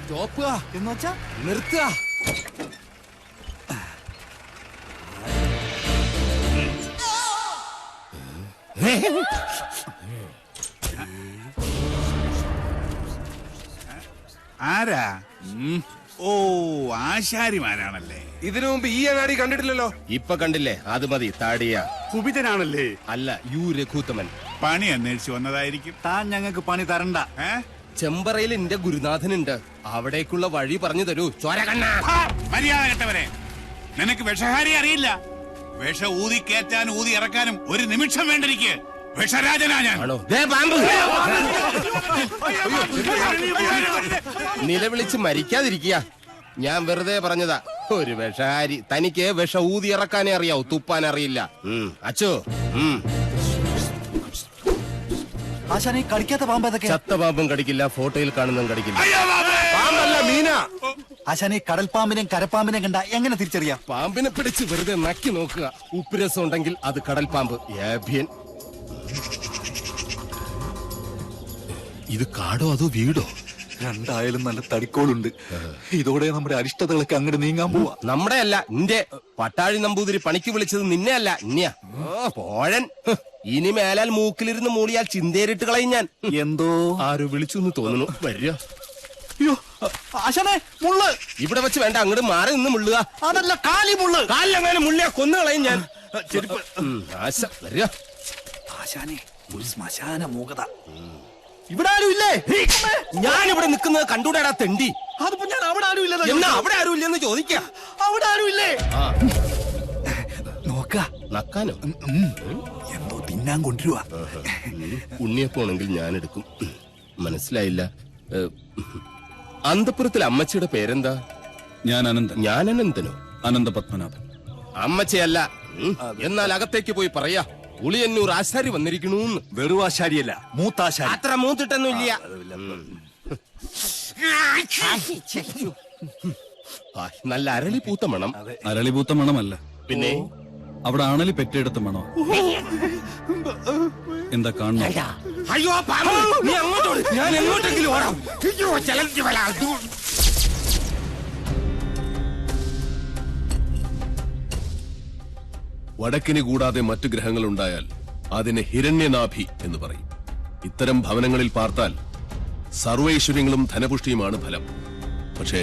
Stop എന്ന് വെച്ചാ നിർത്തുക. ആരാ? ഓ, ആശാരിമാരാണല്ലേ. ഇതിനു മുമ്പ് ഈ അങ്ങാടി കണ്ടിട്ടില്ലല്ലോ. ഇപ്പൊ കണ്ടില്ലേ? അത് മതി. താടിയ കുപിതനാണല്ലേ? അല്ല, യു രഘുത്തമൻ. പണി അന്വേഷിച്ചു വന്നതായിരിക്കും. താൻ ഞങ്ങൾക്ക് പണി തരണ്ട. ചെമ്പറയിൽ എന്റെ ഗുരുനാഥനുണ്ട്. അവിടേക്കുള്ള വഴി പറഞ്ഞു തരൂ. ചോരകണ്ണ മര്യാദ കെട്ടവരെ, നിനക്ക് വിഷഹാരി അറിയില്ല. വിഷ ഊതി കയറ്റാനും ഊതി ഇറക്കാനും ഒരു നിമിഷം വേണ്ടിരിക്കെ. വിഷരാജനാ ഞാൻ. നിലവിളിച്ച് മരിക്കാതിരിക്കുക. ഞാൻ വെറുതെ പറഞ്ഞതാ. ഒരു വിഷഹാരി. തനിക്ക് വിഷ ഊതി ഇറക്കാനേ അറിയാവൂ, തുപ്പാൻ അറിയില്ല. അച്ചോ, ആശാനെ കടിക്കാത്ത പാമ്പ് ഏതൊക്കെ? ചത്ത പാമ്പും കടിക്കില്ല, ഫോട്ടോയിൽ കാണുന്നതും കടിക്കില്ല. പാമ്പല്ല, മീന. ആശാനെ കടൽപ്പാമ്പിനെയും കരപ്പാമ്പിനെയും കണ്ട എങ്ങനെ തിരിച്ചറിയാം? പാമ്പിനെ പിടിച്ച് വെറുതെ നക്കി നോക്കുക. ഉപ്പുരസം ഉണ്ടെങ്കിൽ അത് കടൽ പാമ്പ്. ഏഭ്യൻ. ഇത് കാടോ അതോ വീടോ? രണ്ടായാലും നല്ല തടിക്കോളുണ്ട്. ഇതോടെ നമ്മുടെ അരിഷ്ടതകളൊക്കെ അങ്ങോട്ട് നീങ്ങാൻ പോവാ. നമ്മുടെ അല്ല, നിന്റെ. പട്ടാഴി നമ്പൂതിരി പണിക്ക് വിളിച്ചത് നിന്നെ അല്ല, ഇന്നെയാ. പോഴൻ. ഇനി മേലാൽ മൂക്കിലിരുന്ന് മൂളിയാൽ ചിന്തേരിട്ട് കളയും ഞാൻ. എന്തോ ആരോ വിളിച്ചു എന്ന് തോന്നുന്നു. വരിക. അയ്യോ ആശാനെ, മുള്ള് ഇവിടെ വെച്ച് വേണ്ട, അങ്ങോട്ട് മാറി നിന്ന് മുള്ളുക. അതല്ല, കാലി മുള്ള്. കാലിലെങ്ങനെ മുള്ളിയാ കൊന്നു കളയും ഞാൻ. ആശ വരിക. ആശാനെ, ഒരു ശ്മശാന മൂകത. ഇവിടെ ആരും ഇല്ലേ? ഞാനിവിടെ നിൽക്കുന്നത് കണ്ടൂടാ തെണ്ടി. അതിപ്പോ ഞാൻ അവിടെ ആരും ഇല്ല. എന്നാ അവിടെ ആരും ഇല്ലെന്ന് ചോദിക്കാം. അവിടെ ആരും ഇല്ലേ? നോക്ക നക്കാനോ? എന്തോ തിന്നാൻ കൊണ്ടുവരുവാ. ഉണ്ണിയപ്പോണെങ്കിൽ ഞാൻ എടുക്കും. മനസ്സിലായില്ല. അന്തപുരത്തിലെ അമ്മച്ചിയുടെ പേരെന്താ? ഞാൻ അനന്തൻ. ഞാൻ അനന്തനോ? അനന്ത പത്മനാഭൻ. അമ്മച്ചയല്ല. എന്നാൽ അകത്തേക്ക് പോയി പറയാ, ഉളിയന്നൂർ ആശാരി വന്നിരിക്കണൂന്ന്. വെറും ആശാരിയല്ല, മൂത്താശാരി. അത്ര മൂത്തിട്ടൊന്നും ഇല്ല. നല്ല അരളി പൂത്ത മണം. അരളിപൂത്ത മണമല്ല, പിന്നെ അവിടെ ആണലി പെറ്റെടുത്ത മണോ. എന്താ കാണുന്നു? അയ്യോ പാമ്പ്, നീ അങ്ങോട്ടോട്, ഞാൻ എങ്ങോട്ടെങ്കിലും ഓടാം. വടക്കിന് കൂടാതെ മറ്റു ഗ്രഹങ്ങളുണ്ടായാൽ അതിന് ഹിരണ്യനാഭി എന്ന് പറയും. ഇത്തരം ഭവനങ്ങളിൽ പാർത്താൽ സർവൈശ്വര്യങ്ങളും ധനപുഷ്ടിയുമാണ് ഫലം. പക്ഷേ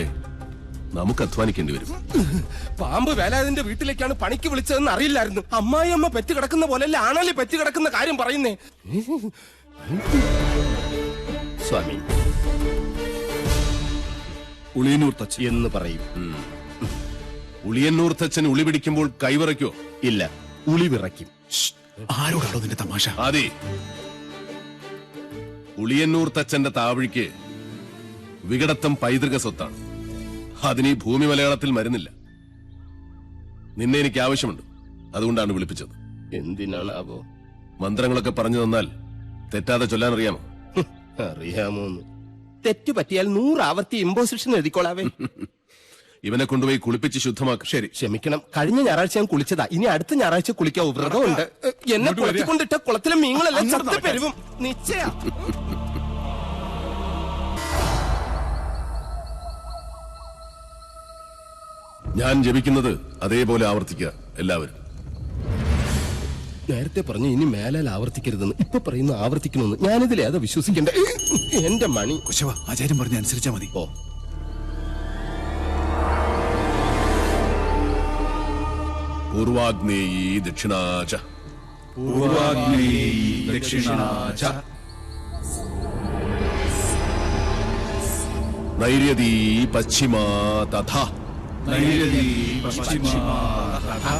നമുക്ക് അധ്വാനിക്കേണ്ടി വരും. പാമ്പ് വേലാതിന്റെ വീട്ടിലേക്കാണ് പണിക്ക് വിളിച്ചതെന്ന് അറിയില്ലായിരുന്നു. അമ്മായി അമ്മ പെറ്റ് കിടക്കുന്ന പോലെയല്ല ആണലി പെറ്റ് കിടക്കുന്ന കാര്യം പറയുന്നേ. സ്വാമി ഉളിയന്നൂർ തച്ചൻ എന്ന് പറയും. ഉളിയന്നൂർ തച്ചൻ ഉളി പിടിക്കുമ്പോൾ കൈവിറയ്ക്കോ? ഇല്ല, ഉളി വിറയ്ക്കും. ആരോടാണോ നിന്റെ തമാശ? അതെ, ഉളിയന്നൂർ തച്ചന്റെ താവഴിക്ക് വികടത്തം പൈതൃക സ്വത്താണ്. അതിന് ഈ ഭൂമി മലയാളത്തിൽ മരുന്നില്ല. നിന്നെ എനിക്ക് ആവശ്യമുണ്ട്, അതുകൊണ്ടാണ് വിളിപ്പിച്ചത്. എന്തിനാണാവോ? മന്ത്രങ്ങളൊക്കെ പറഞ്ഞു തന്നാൽ തെറ്റാതെ ചൊല്ലാൻ അറിയാമോ? അറിയാമോന്ന്? തെറ്റു പറ്റിയാൽ 100 ആവർത്തി ഇമ്പോസിഷൻ എഴുതിക്കോളാവേ. ഇവനെ കൊണ്ടുപോയി കുളിപ്പിച്ച് ശുദ്ധമാക്കും. ശരി, ക്ഷമിക്കണം. കഴിഞ്ഞ ഞായറാഴ്ച ഞാൻ കുളിച്ചതാ. ഇനി അടുത്ത ഞായറാഴ്ച കുളിക്കാവൂ. വ്രതമുണ്ട്. എന്നെ കുളത്തിക്കൊണ്ടിട്ട കുളത്തിലെ മീങ്ങളെല്ലാം ചത്തു പെരുവും. നിശ്ചയ. ഞാൻ ജപിക്കുന്നത് അതേപോലെ ആവർത്തിക്കുക എല്ലാവരും. നേരത്തെ പറഞ്ഞു ഇനി മേലാൽ ആവർത്തിക്കരുതെന്ന്. ഇപ്പൊ പറയുന്ന ആവർത്തിക്കണമെന്ന്. ഞാനിതിലെ അത് വിശ്വസിക്കണ്ടേ? എന്റെ മണി. കുശവ, ആചാര്യം പറഞ്ഞ അനുസരിച്ചാ മതി. ഓ, പൂർവാഗ്നേയീ ദക്ഷിണാച പൂർവാഗ്നേയീ ദക്ഷിണാച നൈര്യതീ പശ്ചിമാ തഥാ നൈര്യതീ പശ്ചിമാ തഥാ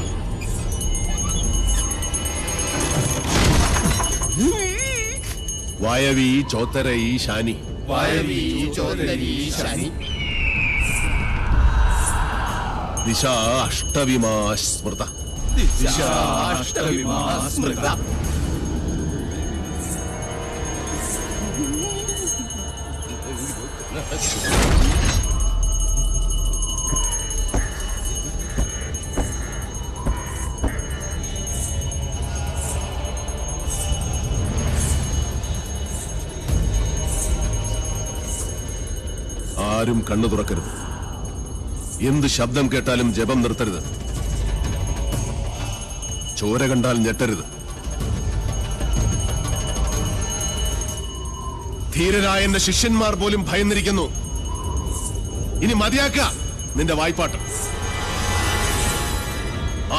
വായവീ ചോത്തരൈ ശാനി വായവീ ചോദരീ ശനി ദിശാ അഷ്ടവിമാ സ്മൃത അഷ്ടവിമാ സ്മൃത. ആരും കണ്ണു തുറക്കരുത്. എന്ത് ശബ്ദം കേട്ടാലും ജപം നിർത്തരുത്. ചോര കണ്ടാൽ ഞെട്ടരുത്. ധീരരായ എന്റെ ശിഷ്യന്മാർ പോലും ഭയന്നിരിക്കുന്നു. ഇനി മതിയാക്ക നിന്റെ വായ്പാട്ട്.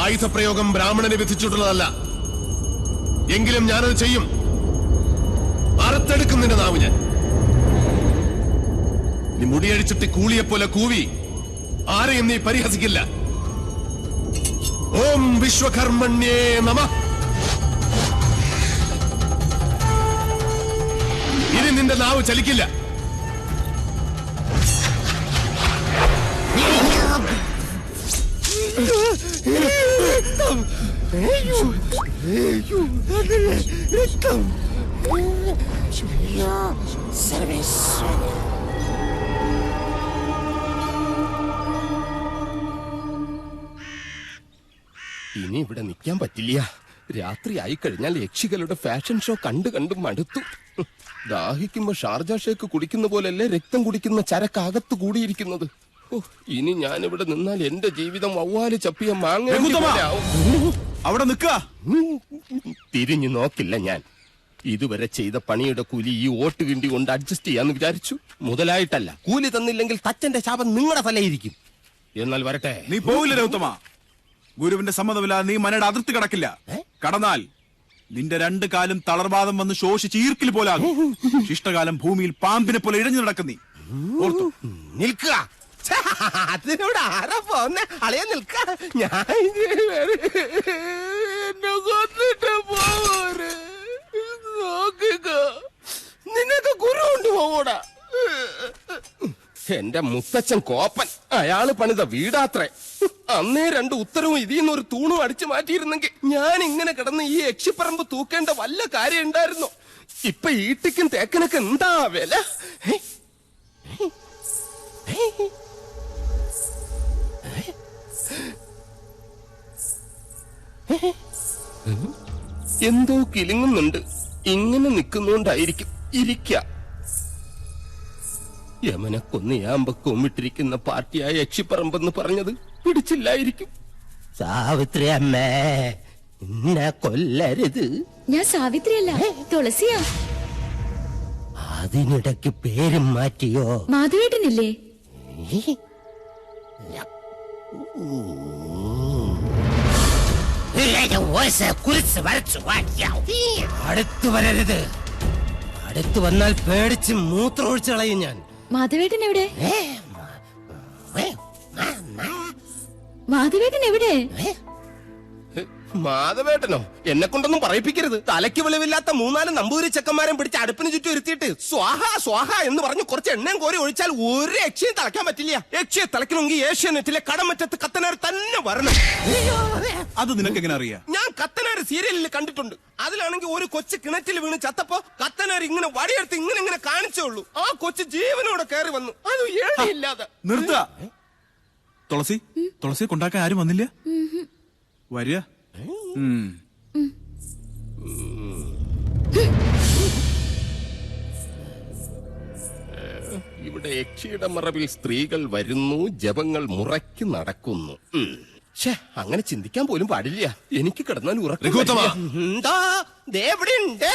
ആയുധപ്രയോഗം ബ്രാഹ്മണനെ വിധിച്ചിട്ടുള്ളതല്ല. എങ്കിലും ഞാനത് ചെയ്യും. അറുത്തെടുക്കും നിന്റെ നാവ് ഞാൻ. നീ മുടിയഴിച്ചിട്ട് കൂളിയെപ്പോലെ കൂവി ആരെയും നീ പരിഹസിക്കില്ല. ഓം വിശ്വകർമ്മണ്യേ നമഃ. ഇനി നിന്റെ നാവ് ചലിക്കില്ല. ഇനി ഇവിടെ നിൽക്കാൻ പറ്റില്ല. രാത്രി ആയി കഴിഞ്ഞാൽ യക്ഷികളുടെ ഫാഷൻ ഷോ കണ്ടു കണ്ടു മടുത്തു. ദാഹിക്കുമ്പോ ഷാർജ ഷേക്ക് കുടിക്കുന്ന പോലല്ലേ രക്തം കുടിക്കുന്ന ചരക്കകത്ത് കൂടിയിരിക്കുന്നത്. ഇനി ഞാനിവിടെ നിന്നാൽ എന്റെ ജീവിതം വവ്വാല് ചപ്പിയ മാങ്ങ. അവിടെ നിൽക്ക. തിരിഞ്ഞു നോക്കില്ല ഞാൻ. ഇതുവരെ ചെയ്ത പണിയുടെ കൂലി ഈ ഓട്ട് കിണ്ടി കൊണ്ട് അഡ്ജസ്റ്റ് ചെയ്യാന്ന് വിചാരിച്ചു. മുതലായിട്ടല്ല. കൂലി തന്നില്ലെങ്കിൽ തച്ചന്റെ ശാപം നിങ്ങളുടെ തലയിരിക്കും. എന്നാൽ വരട്ടെ. നീ പോവില്ല രൗത്തമ. ഗുരുവിന്റെ സമ്മതമില്ലാതെ നീ മനയുടെ അതിർത്തി കടക്കില്ല. കടന്നാൽ നിന്റെ 2 കാലും തളർവാദം വന്ന് ശോഷിച്ച് ഈർക്കിൽ പോലാകും. ശിഷ്ടകാലം ഭൂമിയിൽ പാമ്പിനെ പോലെ ഇഴഞ്ഞു നടക്കുന്നീ. ഓർത്തു നിൽക്കുക. അതിനോട് ആരാ പോന്നെ? അളയെ നിൽക്ക. ഞാൻ എന്നെ കൊന്നിട്ട് പോരെ. നോക്കുക, നിനക്ക് ഗുരു കൊണ്ട് പോകൂടാ. എന്റെ മുത്തച്ഛൻ കോപ്പൻ. അയാള് പണിത വീടാത്രേ. അന്നേ 2 ഉത്തരവും ഇതിന്ന് ഒരു തൂണും അടിച്ചു മാറ്റിയിരുന്നെങ്കിൽ ഞാൻ ഇങ്ങനെ കിടന്ന് ഈ യക്ഷിപ്പറമ്പ് തൂക്കേണ്ട വല്ല കാര്യം ഉണ്ടായിരുന്നോ? ഇപ്പൊ ഈട്ടിക്കും തേക്കനൊക്കെ എന്താ വില? എന്തോ കിലുങ്ങുന്നുണ്ട്. ഇങ്ങനെ നിൽക്കുന്നോണ്ടായിരിക്കും. ഇരിക്ക. യമനെ കൊന്നിയാമ്പ കൊമ്മിട്ടിരിക്കുന്ന പാർട്ടിയായ യക്ഷിപ്പറമ്പെന്ന് പറഞ്ഞത് പിടിച്ചില്ലായിരിക്കും. സാവിത്രി അമ്മേ, എന്നെ കൊല്ലരുത്. ഞാൻ സാവിത്രിയല്ല, തുളസിയാ. അതിനിടയ്ക്ക് പേരും മാറ്റിയോ? മാധവേട്ടനില്ലേ? അടുത്തു വരരുത്. അടുത്തു വന്നാൽ പേടിച്ച് മൂത്രമൊഴിച്ചു കളയും ഞാൻ. മാധവേട്ടൻ എവിടെ? മാധവേട്ടൻ എവിടെ? മാധവേട്ടനോ? എന്നെ കൊണ്ടൊന്നും പറയിപ്പിക്കരുത്. തലയ്ക്ക് വെളിവില്ലാത്ത 3-4 നമ്പൂരി ചെക്കന്മാരെ പിടിച്ച് അടുപ്പിന് ചുറ്റും ഇരുത്തിയിട്ട് സ്വാഹ സ്വാഹ എന്ന് പറഞ്ഞ് കുറച്ച് എണ്ണയും കോരി ഒഴിച്ചാൽ ഒരു യക്ഷിയെ തളയ്ക്കാൻ പറ്റില്ല. യക്ഷിയെ തളയ്ക്കണമെങ്കിൽ ഏഷ്യാനെറ്റിലെ കടമറ്റത്ത് കത്തനാർ തന്നെ വരണം. അത് നിനക്ക് എങ്ങനെ അറിയാം? ഞാൻ കത്തനാർ സീരിയലിൽ കണ്ടിട്ടുണ്ട്. അതിലാണെങ്കിൽ ഒരു കൊച്ചു കിണറ്റിൽ വീണ് ചത്തപ്പോ കത്തനാർ ഇങ്ങനെ വടിയെടുത്ത് ഇങ്ങനെ കാണിച്ചേ ഉള്ളൂ. ആ കൊച്ചു ജീവനോടെ കയറി വന്നു. അത് ഏഴില്ലാതെ. നിർത്ത. തുളസിയെ കൊണ്ടാക്കാൻ ആരും വന്നില്ല. വരിക. ഇവിടെ യക്ഷിയുടെ മറവിൽ സ്ത്രീകൾ വരുന്നു, ജപങ്ങൾ മുറയ്ക്ക് നടക്കുന്നു. അങ്ങനെ ചിന്തിക്കാൻ പോലും പാടില്ല. എനിക്ക് കിടന്നാൽ ഉറക്കം. എന്താ? ദേവിടെ ഉണ്ട്.